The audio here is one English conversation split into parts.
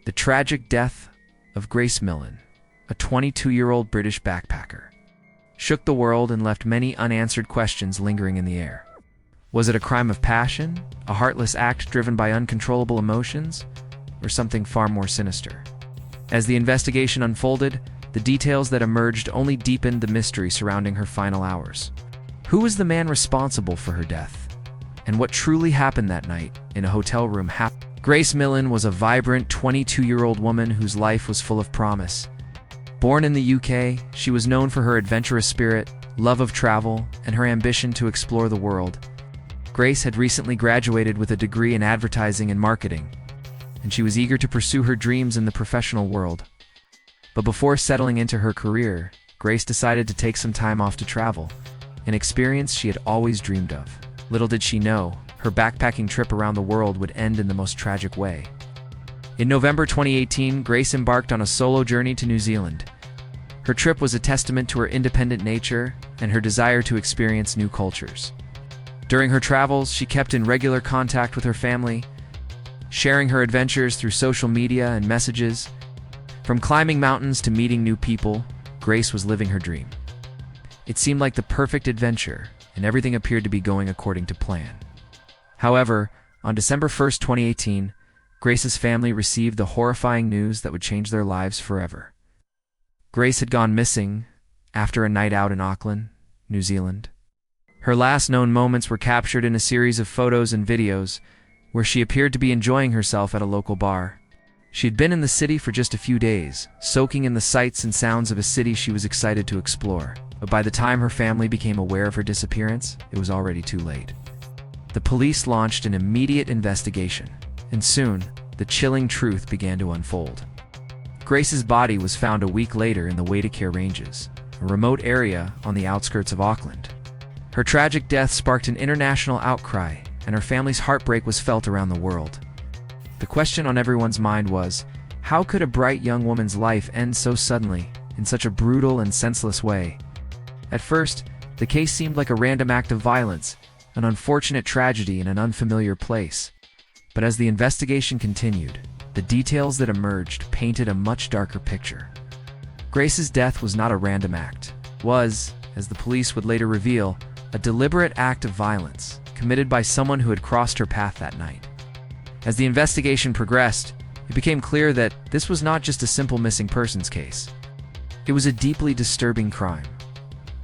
The tragic death of Grace Millane, a 22-year-old British backpacker, shook the world and left many unanswered questions lingering in the air. Was it a crime of passion, a heartless act driven by uncontrollable emotions, or something far more sinister? As the investigation unfolded, the details that emerged only deepened the mystery surrounding her final hours. Who was the man responsible for her death? And what truly happened that night in a hotel room? Grace Millane was a vibrant 22-year-old woman whose life was full of promise. Born in the UK, she was known for her adventurous spirit, love of travel, and her ambition to explore the world. Grace had recently graduated with a degree in advertising and marketing, and she was eager to pursue her dreams in the professional world. But before settling into her career, Grace decided to take some time off to travel, an experience she had always dreamed of. Little did she know, her backpacking trip around the world would end in the most tragic way. In November 2018, Grace embarked on a solo journey to New Zealand. Her trip was a testament to her independent nature and her desire to experience new cultures. During her travels, she kept in regular contact with her family, sharing her adventures through social media and messages. From climbing mountains to meeting new people, Grace was living her dream. It seemed like the perfect adventure, and everything appeared to be going according to plan. However, on December 1st, 2018, Grace's family received the horrifying news that would change their lives forever. Grace had gone missing after a night out in Auckland, New Zealand. Her last known moments were captured in a series of photos and videos where she appeared to be enjoying herself at a local bar. She had been in the city for just a few days, soaking in the sights and sounds of a city she was excited to explore. But by the time her family became aware of her disappearance, it was already too late. The police launched an immediate investigation, and soon, the chilling truth began to unfold. Grace's body was found a week later in the Waitakere Ranges, a remote area on the outskirts of Auckland. Her tragic death sparked an international outcry, and her family's heartbreak was felt around the world. The question on everyone's mind was, how could a bright young woman's life end so suddenly, in such a brutal and senseless way? At first, the case seemed like a random act of violence, an unfortunate tragedy in an unfamiliar place. But as the investigation continued, the details that emerged painted a much darker picture. Grace's death was not a random act. It was, as the police would later reveal, a deliberate act of violence, committed by someone who had crossed her path that night. As the investigation progressed, it became clear that this was not just a simple missing persons case. It was a deeply disturbing crime,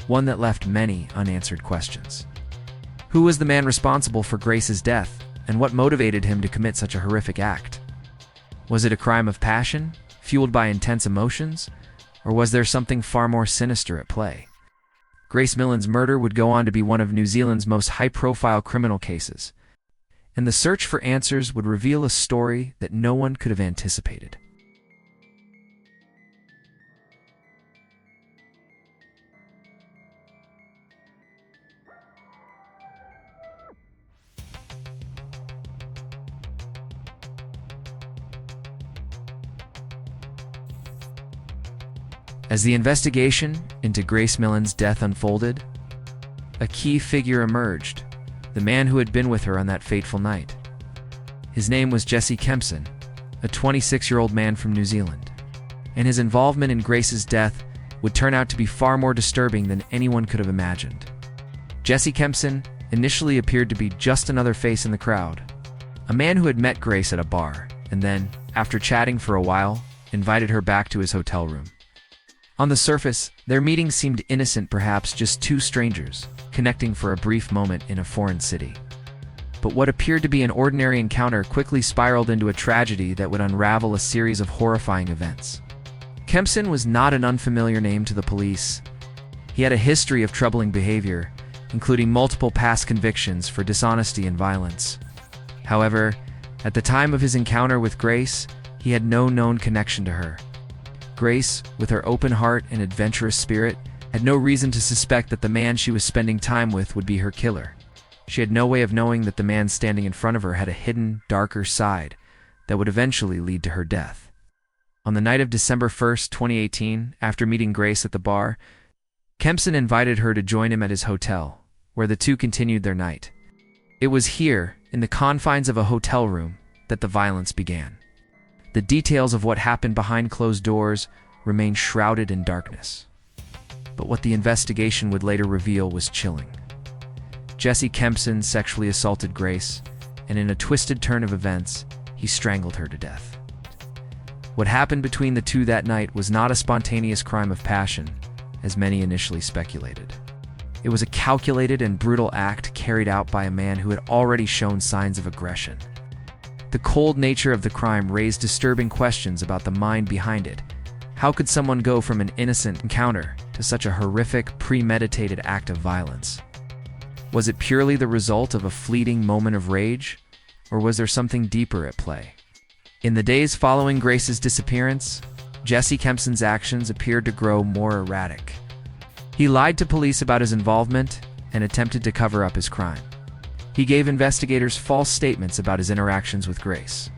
one that left many unanswered questions. Who was the man responsible for Grace's death, and what motivated him to commit such a horrific act? Was it a crime of passion, fueled by intense emotions, or was there something far more sinister at play? Grace Millane's murder would go on to be one of New Zealand's most high-profile criminal cases, and the search for answers would reveal a story that no one could have anticipated. As the investigation into Grace Millane's death unfolded, a key figure emerged, the man who had been with her on that fateful night. His name was Jesse Kempson, a 26-year-old man from New Zealand, and his involvement in Grace's death would turn out to be far more disturbing than anyone could have imagined. Jesse Kempson initially appeared to be just another face in the crowd, a man who had met Grace at a bar, and then, after chatting for a while, invited her back to his hotel room. On the surface, their meeting seemed innocent, perhaps just two strangers, connecting for a brief moment in a foreign city. But what appeared to be an ordinary encounter quickly spiraled into a tragedy that would unravel a series of horrifying events. Kempson was not an unfamiliar name to the police. He had a history of troubling behavior, including multiple past convictions for dishonesty and violence. However, at the time of his encounter with Grace, he had no known connection to her. Grace, with her open heart and adventurous spirit, had no reason to suspect that the man she was spending time with would be her killer. She had no way of knowing that the man standing in front of her had a hidden, darker side that would eventually lead to her death. On the night of December 1st, 2018, after meeting Grace at the bar, Kempson invited her to join him at his hotel, where the two continued their night. It was here, in the confines of a hotel room, that the violence began. The details of what happened behind closed doors remained shrouded in darkness. But what the investigation would later reveal was chilling. Jesse Kempson sexually assaulted Grace, and in a twisted turn of events, he strangled her to death. What happened between the two that night was not a spontaneous crime of passion, as many initially speculated. It was a calculated and brutal act carried out by a man who had already shown signs of aggression. The cold nature of the crime raised disturbing questions about the mind behind it. How could someone go from an innocent encounter to such a horrific, premeditated act of violence? Was it purely the result of a fleeting moment of rage, or was there something deeper at play? In the days following Grace's disappearance, Jesse Kempson's actions appeared to grow more erratic. He lied to police about his involvement and attempted to cover up his crime. He gave investigators false statements about his interactions with Grace,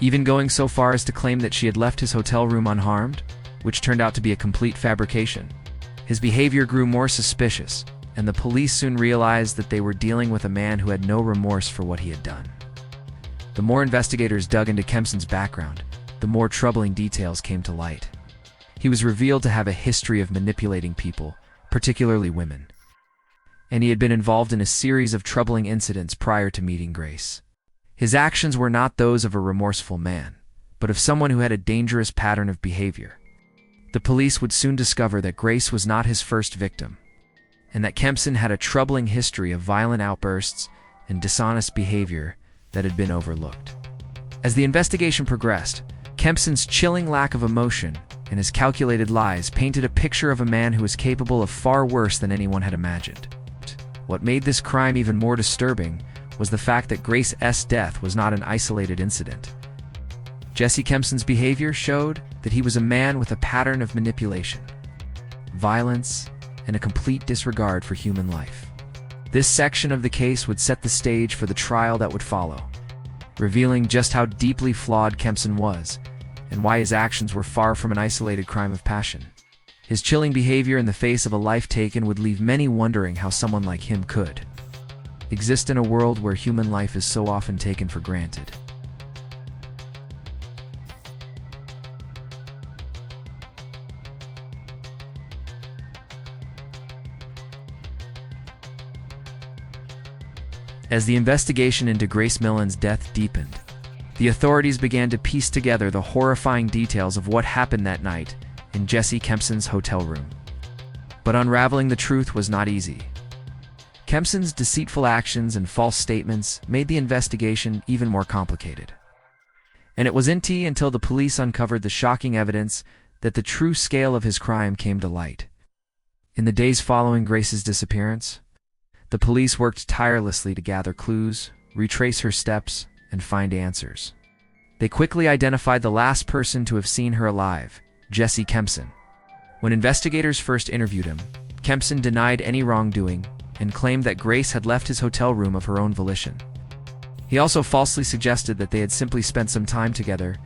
even going so far as to claim that she had left his hotel room unharmed, which turned out to be a complete fabrication. His behavior grew more suspicious, and the police soon realized that they were dealing with a man who had no remorse for what he had done. The more investigators dug into Kempson's background, the more troubling details came to light. He was revealed to have a history of manipulating people, particularly women. And he had been involved in a series of troubling incidents prior to meeting Grace. His actions were not those of a remorseful man, but of someone who had a dangerous pattern of behavior. The police would soon discover that Grace was not his first victim, and that Kempson had a troubling history of violent outbursts and dishonest behavior that had been overlooked. As the investigation progressed, Kempson's chilling lack of emotion and his calculated lies painted a picture of a man who was capable of far worse than anyone had imagined. What made this crime even more disturbing was the fact that Grace's death was not an isolated incident. Jesse Kempson's behavior showed that he was a man with a pattern of manipulation, violence, and a complete disregard for human life. This section of the case would set the stage for the trial that would follow, revealing just how deeply flawed Kempson was and why his actions were far from an isolated crime of passion. His chilling behavior in the face of a life taken would leave many wondering how someone like him could exist in a world where human life is so often taken for granted. As the investigation into Grace Millane's death deepened, the authorities began to piece together the horrifying details of what happened that night in Jesse Kempson's hotel room. But unraveling the truth was not easy. Kempson's deceitful actions and false statements made the investigation even more complicated. And it wasn't until the police uncovered the shocking evidence that the true scale of his crime came to light. In the days following Grace's disappearance, the police worked tirelessly to gather clues, retrace her steps, and find answers. They quickly identified the last person to have seen her alive, Jesse Kempson. When investigators first interviewed him, Kempson denied any wrongdoing and claimed that Grace had left his hotel room of her own volition. He also falsely suggested that they had simply spent some time together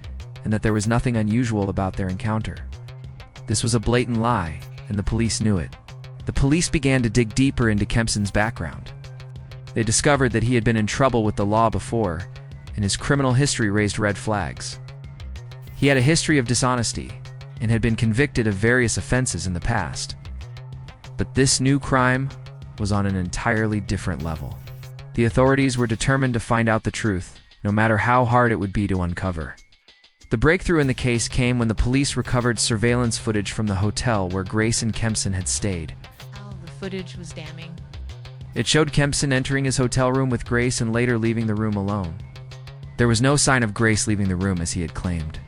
and that there was nothing unusual about their encounter. This was a blatant lie, and the police knew it. The police began to dig deeper into Kempson's background. They discovered that he had been in trouble with the law before, and his criminal history raised red flags. He had a history of dishonesty and had been convicted of various offenses in the past. But this new crime was on an entirely different level. The authorities were determined to find out the truth, no matter how hard it would be to uncover. The breakthrough in the case came when the police recovered surveillance footage from the hotel where Grace and Kempson had stayed. The footage was damning. It showed Kempson entering his hotel room with Grace and later leaving the room alone. There was no sign of Grace leaving the room as he had claimed.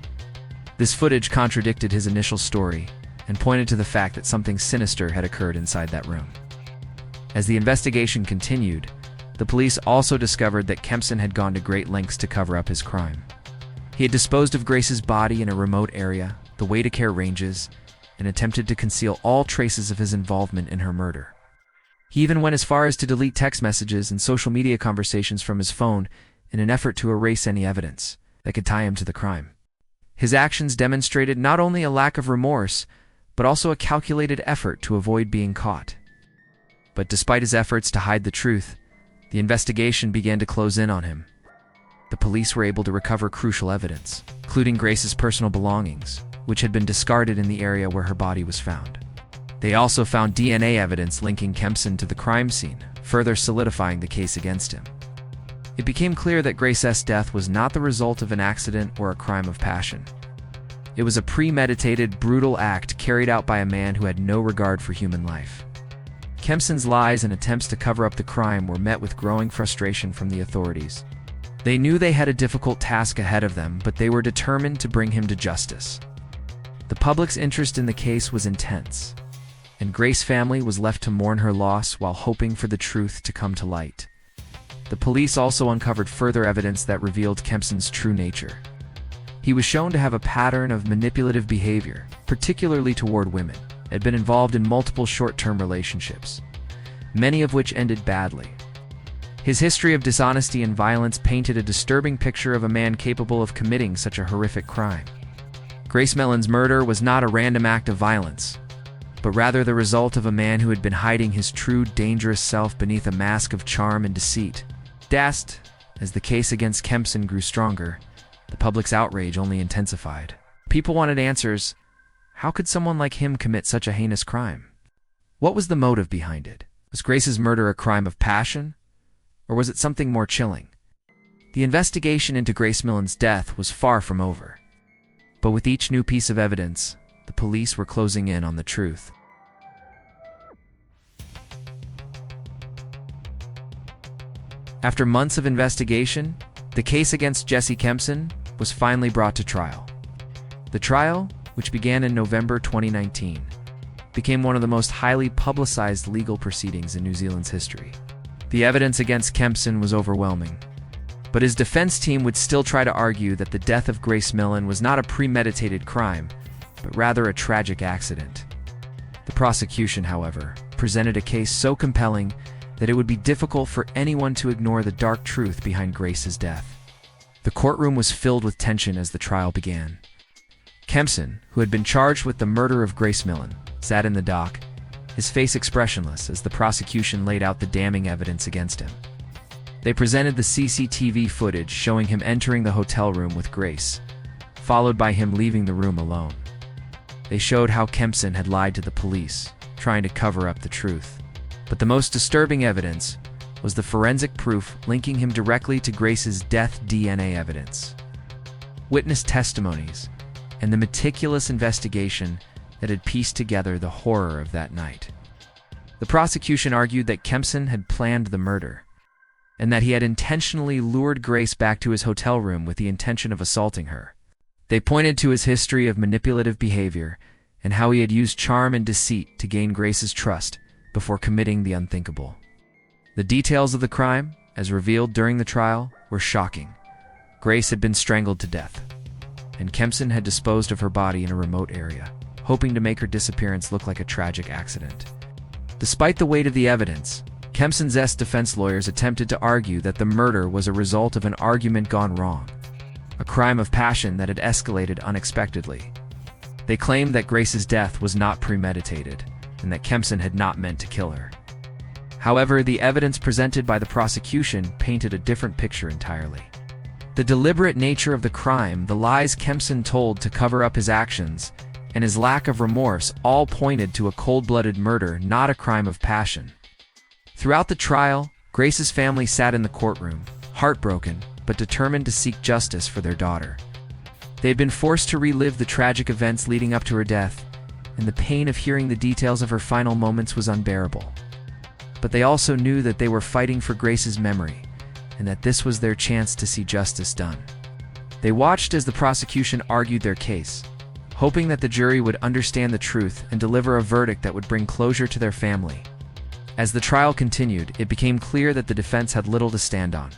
This footage contradicted his initial story and pointed to the fact that something sinister had occurred inside that room. As the investigation continued, the police also discovered that Kempson had gone to great lengths to cover up his crime. He had disposed of Grace's body in a remote area, the Waitakere Ranges, and attempted to conceal all traces of his involvement in her murder. He even went as far as to delete text messages and social media conversations from his phone in an effort to erase any evidence that could tie him to the crime. His actions demonstrated not only a lack of remorse, but also a calculated effort to avoid being caught. But despite his efforts to hide the truth, the investigation began to close in on him. The police were able to recover crucial evidence, including Grace's personal belongings, which had been discarded in the area where her body was found. They also found DNA evidence linking Kempson to the crime scene, further solidifying the case against him. It became clear that Grace's death was not the result of an accident or a crime of passion. It was a premeditated, brutal act carried out by a man who had no regard for human life. Kempson's lies and attempts to cover up the crime were met with growing frustration from the authorities. They knew they had a difficult task ahead of them, but they were determined to bring him to justice. The public's interest in the case was intense, and Grace's family was left to mourn her loss while hoping for the truth to come to light. The police also uncovered further evidence that revealed Kempson's true nature. He was shown to have a pattern of manipulative behavior, particularly toward women, and had been involved in multiple short-term relationships, many of which ended badly. His history of dishonesty and violence painted a disturbing picture of a man capable of committing such a horrific crime. Grace Millane's murder was not a random act of violence, but rather the result of a man who had been hiding his true, dangerous self beneath a mask of charm and deceit. As the case against Kempson grew stronger, the public's outrage only intensified. People wanted answers. How could someone like him commit such a heinous crime? What was the motive behind it? Was Grace's murder a crime of passion? Or was it something more chilling? The investigation into Grace Millane's death was far from over. But with each new piece of evidence, the police were closing in on the truth. After months of investigation, the case against Jesse Kempson was finally brought to trial. The trial, which began in November 2019, became one of the most highly publicized legal proceedings in New Zealand's history. The evidence against Kempson was overwhelming, but his defense team would still try to argue that the death of Grace Millane was not a premeditated crime, but rather a tragic accident. The prosecution, however, presented a case so compelling that it would be difficult for anyone to ignore the dark truth behind Grace's death. The courtroom was filled with tension as the trial began. Kempson, who had been charged with the murder of Grace Millane, sat in the dock, his face expressionless as the prosecution laid out the damning evidence against him. They presented the CCTV footage showing him entering the hotel room with Grace, followed by him leaving the room alone. They showed how Kempson had lied to the police, trying to cover up the truth. But the most disturbing evidence was the forensic proof linking him directly to Grace's death DNA evidence. Witness testimonies and the meticulous investigation that had pieced together the horror of that night. The prosecution argued that Kempson had planned the murder, and that he had intentionally lured Grace back to his hotel room with the intention of assaulting her. They pointed to his history of manipulative behavior and how he had used charm and deceit to gain Grace's trust before committing the unthinkable. The details of the crime, as revealed during the trial, were shocking. Grace had been strangled to death, and Kempson had disposed of her body in a remote area, hoping to make her disappearance look like a tragic accident. Despite the weight of the evidence, Kempson's defense lawyers attempted to argue that the murder was a result of an argument gone wrong, a crime of passion that had escalated unexpectedly. They claimed that Grace's death was not premeditated, and that Kempson had not meant to kill her. However, the evidence presented by the prosecution painted a different picture entirely. The deliberate nature of the crime, the lies Kempson told to cover up his actions, and his lack of remorse all pointed to a cold-blooded murder, not a crime of passion. Throughout the trial, Grace's family sat in the courtroom, heartbroken but determined to seek justice for their daughter. They had been forced to relive the tragic events leading up to her death, and the pain of hearing the details of her final moments was unbearable. But they also knew that they were fighting for Grace's memory, and that this was their chance to see justice done. They watched as the prosecution argued their case, hoping that the jury would understand the truth and deliver a verdict that would bring closure to their family. As the trial continued, it became clear that the defense had little to stand on.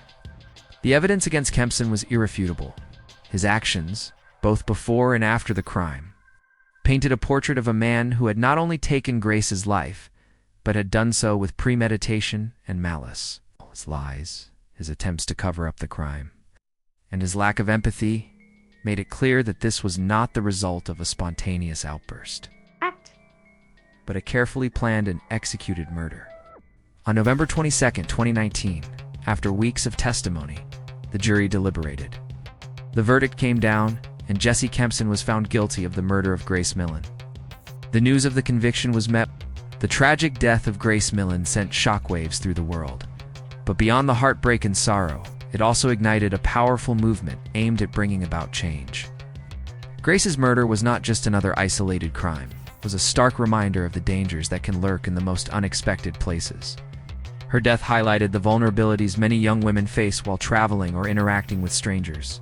The evidence against Kempson was irrefutable. His actions, both before and after the crime, painted a portrait of a man who had not only taken Grace's life, but had done so with premeditation and malice. His lies, his attempts to cover up the crime, and his lack of empathy made it clear that this was not the result of a spontaneous outburst, but a carefully planned and executed murder. On November 22, 2019, after weeks of testimony, the jury deliberated. The verdict came down, and Jesse Kempson was found guilty of the murder of Grace Millane. The news of the conviction was met. The tragic death of Grace Millane sent shockwaves through the world. But beyond the heartbreak and sorrow, it also ignited a powerful movement aimed at bringing about change. Grace's murder was not just another isolated crime. It was a stark reminder of the dangers that can lurk in the most unexpected places. Her death highlighted the vulnerabilities many young women face while traveling or interacting with strangers,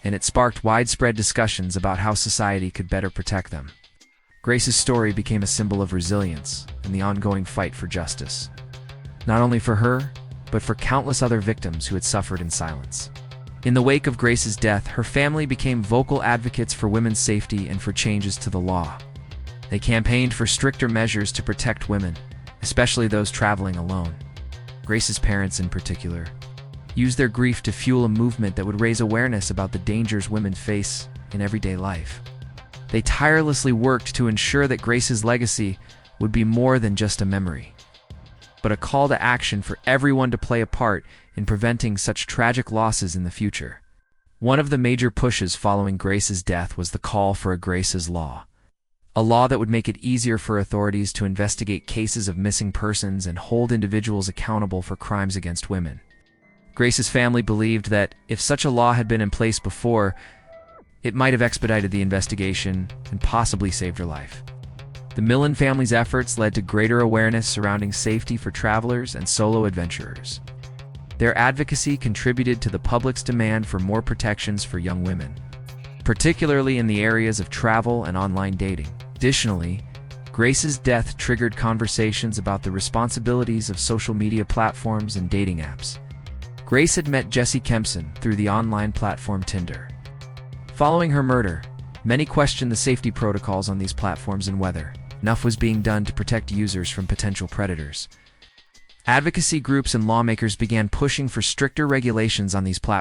and it sparked widespread discussions about how society could better protect them. Grace's story became a symbol of resilience in the ongoing fight for justice, not only for her, but for countless other victims who had suffered in silence. In the wake of Grace's death, her family became vocal advocates for women's safety and for changes to the law. They campaigned for stricter measures to protect women, especially those traveling alone. Grace's parents, in particular, used their grief to fuel a movement that would raise awareness about the dangers women face in everyday life. They tirelessly worked to ensure that Grace's legacy would be more than just a memory, but a call to action for everyone to play a part in preventing such tragic losses in the future. One of the major pushes following Grace's death was the call for a Grace's Law, a law that would make it easier for authorities to investigate cases of missing persons and hold individuals accountable for crimes against women. Grace's family believed that if such a law had been in place before, it might have expedited the investigation and possibly saved her life. The Millane family's efforts led to greater awareness surrounding safety for travelers and solo adventurers. Their advocacy contributed to the public's demand for more protections for young women, particularly in the areas of travel and online dating. Additionally, Grace's death triggered conversations about the responsibilities of social media platforms and dating apps. Grace had met Jesse Kempson through the online platform Tinder. Following her murder, many questioned the safety protocols on these platforms and whether enough was being done to protect users from potential predators. Advocacy groups and lawmakers began pushing for stricter regulations on these platforms.